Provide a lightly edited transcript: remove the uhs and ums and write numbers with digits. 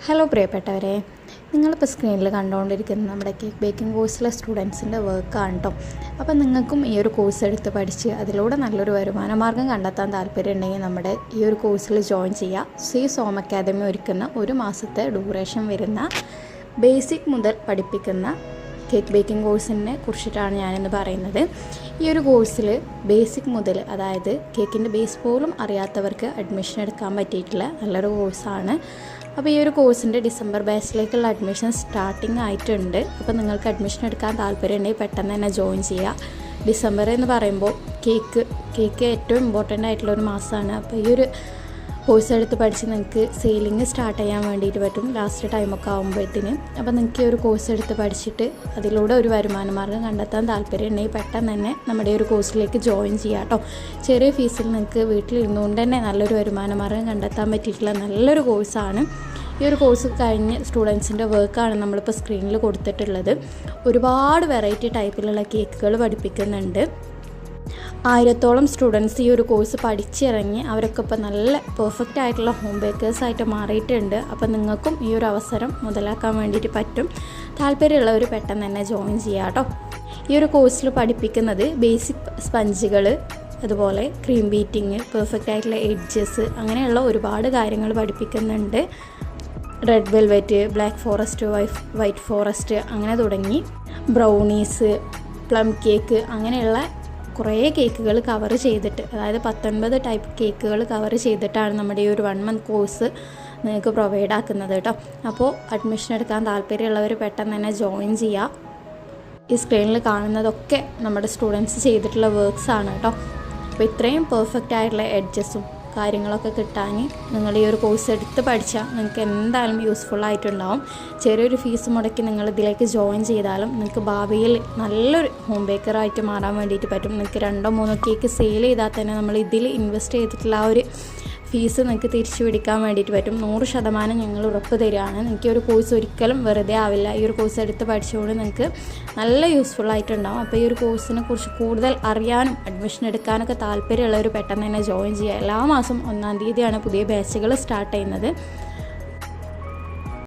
Hello പ്രിയപ്പെട്ടവരെ, നിങ്ങളിപ്പോൾ സ്ക്രീനിൽ കണ്ടുകൊണ്ടിരിക്കുന്നത് നമ്മുടെ കേക്ക് ബേക്കിംഗ് കോഴ്സിലെ സ്റ്റുഡൻസിൻ്റെ വർക്കാണ് കേട്ടോ. അപ്പോൾ നിങ്ങൾക്കും ഈ ഒരു കോഴ്സ് എടുത്ത് പഠിച്ച് അതിലൂടെ നല്ലൊരു വരുമാന മാർഗ്ഗം കണ്ടെത്താൻ താല്പര്യമുണ്ടെങ്കിൽ നമ്മുടെ ഈ ഒരു കോഴ്സിൽ ജോയിൻ ചെയ്യുക. സോം അക്കാദമി ഒരുക്കുന്ന ഒരു മാസത്തെ ഡ്യൂറേഷൻ വരുന്ന ബേസിക് മുതൽ പഠിപ്പിക്കുന്ന കേക്ക് ബേക്കിംഗ് കോഴ്സിനെ കുറിച്ചിട്ടാണ് ഞാനിന്ന് പറയുന്നത്. ഈ ഒരു കോഴ്സിൽ ബേസിക് മുതൽ, അതായത് കേക്കിൻ്റെ ബേസ് പോലും അറിയാത്തവർക്ക് അഡ്മിഷൻ എടുക്കാൻ പറ്റിയിട്ടുള്ള നല്ലൊരു കോഴ്സാണ്. അപ്പോൾ ഈ ഒരു കോഴ്സിൻ്റെ ഡിസംബർ ബാച്ചിലേക്കുള്ള അഡ്മിഷൻ സ്റ്റാർട്ടിങ് ആയിട്ടുണ്ട്. അപ്പോൾ നിങ്ങൾക്ക് അഡ്മിഷൻ എടുക്കാൻ താല്പര്യമുണ്ടെങ്കിൽ പെട്ടെന്ന് തന്നെ ജോയിൻ ചെയ്യുക. ഡിസംബർ എന്ന് പറയുമ്പോൾ കേക്ക് ഏറ്റവും ഇമ്പോർട്ടൻ്റ് ആയിട്ടുള്ളൊരു മാസമാണ്. അപ്പോൾ ഈ ഒരു കോഴ്സ് എടുത്ത് പഠിച്ച് നിങ്ങൾക്ക് സെയിലിംഗ് സ്റ്റാർട്ട് ചെയ്യാൻ വേണ്ടിയിട്ട് പറ്റും ലാസ്റ്റ് ടൈമൊക്കെ ആകുമ്പോഴത്തേന്. അപ്പോൾ നിങ്ങൾക്ക് ഈ ഒരു കോഴ്സ് എടുത്ത് പഠിച്ചിട്ട് അതിലൂടെ ഒരു വരുമാന മാർഗ്ഗം കണ്ടെത്താൻ താല്പര്യമുണ്ടെങ്കിൽ പെട്ടെന്ന് തന്നെ നമ്മുടെ ഈ ഒരു കോഴ്സിലേക്ക് ജോയിൻ ചെയ്യാം കേട്ടോ. ചെറിയ ഫീസിൽ നിങ്ങൾക്ക് വീട്ടിലിരുന്നുകൊണ്ട് തന്നെ നല്ലൊരു വരുമാന മാർഗ്ഗം കണ്ടെത്താൻ പറ്റിയിട്ടുള്ള നല്ലൊരു കോഴ്സാണ്. ഈ ഒരു കോഴ്സ് കഴിഞ്ഞ് സ്റ്റുഡൻസിൻ്റെ വർക്കാണ് നമ്മളിപ്പോൾ സ്ക്രീനിൽ കൊടുത്തിട്ടുള്ളത്. ഒരുപാട് വെറൈറ്റി ടൈപ്പിലുള്ള കേക്കുകൾ പഠിപ്പിക്കുന്നുണ്ട്. 1000-ഓളം സ്റ്റുഡൻസ് ഈ ഒരു കോഴ്സ് പഠിച്ചിറങ്ങി അവരൊക്കെ ഇപ്പോൾ നല്ല പെർഫെക്റ്റ് ആയിട്ടുള്ള ഹോം ബേക്കേഴ്സായിട്ട് മാറിയിട്ടുണ്ട്. അപ്പോൾ നിങ്ങൾക്കും ഈ ഒരു അവസരം മുതലാക്കാൻ വേണ്ടിയിട്ട് പറ്റും. താല്പര്യമുള്ളവർ പെട്ടെന്ന് തന്നെ ജോയിൻ ചെയ്യാം കേട്ടോ. ഈ ഒരു കോഴ്സിൽ പഠിപ്പിക്കുന്നത് ബേസിക് സ്പഞ്ചുകൾ, അതുപോലെ ക്രീം ബീറ്റിങ്, പെർഫെക്റ്റ് ആയിട്ടുള്ള എഡ്ജസ്, അങ്ങനെയുള്ള ഒരുപാട് കാര്യങ്ങൾ പഠിപ്പിക്കുന്നുണ്ട്. Red velvet, black forest, white forest, അങ്ങനെ തുടങ്ങി ബ്രൗണീസ്, പ്ലം കേക്ക്, അങ്ങനെയുള്ള കുറേ കേക്കുകൾ കവർ ചെയ്തിട്ട്, അതായത് 19 ടൈപ്പ് കേക്കുകൾ കവർ ചെയ്തിട്ടാണ് നമ്മുടെ ഈ ഒരു 1 മന്ത് കോഴ്സ് നിങ്ങൾക്ക് പ്രൊവൈഡ് ആക്കുന്നത് കേട്ടോ. അപ്പോൾ അഡ്മിഷൻ എടുക്കാൻ താല്പര്യമുള്ളവർ പെട്ടെന്ന് തന്നെ ജോയിൻ ചെയ്യുക. ഈ സ്ക്രീനിൽ കാണുന്നതൊക്കെ നമ്മുടെ സ്റ്റുഡൻസ് ചെയ്തിട്ടുള്ള വർക്ക്സാണ് കേട്ടോ. അപ്പോൾ ഇത്രയും പെർഫെക്റ്റ് ആയിട്ടുള്ള എഡ്ജസും കാര്യങ്ങളൊക്കെ കിട്ടാൻ നിങ്ങൾ ഈ ഒരു കോഴ്സ് എടുത്ത് പഠിച്ചാൽ നിങ്ങൾക്ക് എന്തായാലും യൂസ്ഫുൾ ആയിട്ടുണ്ടാവും. ചെറിയൊരു ഫീസ് മുടക്കി നിങ്ങൾ ഇതിലേക്ക് ജോയിൻ ചെയ്താലും നിങ്ങൾക്ക് ഭാവിയിൽ നല്ലൊരു ഹോം ബേക്കറായിട്ട് മാറാൻ വേണ്ടിയിട്ട് പറ്റും. നിങ്ങൾക്ക് 2-3 കേക്ക് സെയിൽ ചെയ്താൽ തന്നെ നമ്മൾ ഇതിൽ ഇൻവെസ്റ്റ് ചെയ്തിട്ടുള്ള ആ ഒരു ഫീസ് നിങ്ങൾക്ക് തിരിച്ചു പിടിക്കാൻ വേണ്ടിയിട്ട് പറ്റും. 100% ഞങ്ങൾ ഉറപ്പ് തരികയാണ്. നിങ്ങൾക്ക് ഒരു കോഴ്സ് ഒരിക്കലും വെറുതെ ആവില്ല. ഈ ഒരു കോഴ്സ് എടുത്ത് പഠിച്ചുകൊണ്ട് നിങ്ങൾക്ക് നല്ല യൂസ്ഫുൾ ആയിട്ടുണ്ടാവും. അപ്പോൾ ഈ ഒരു കോഴ്സിനെ കുറിച്ച് കൂടുതൽ അറിയാനും അഡ്മിഷൻ എടുക്കാനൊക്കെ താല്പര്യമുള്ളവർ പെട്ടെന്ന് തന്നെ ജോയിൻ ചെയ്യുക. എല്ലാ മാസം 1-ാം തീയതിയാണ് പുതിയ ബാച്ചുകൾ സ്റ്റാർട്ട് ചെയ്യുന്നത്.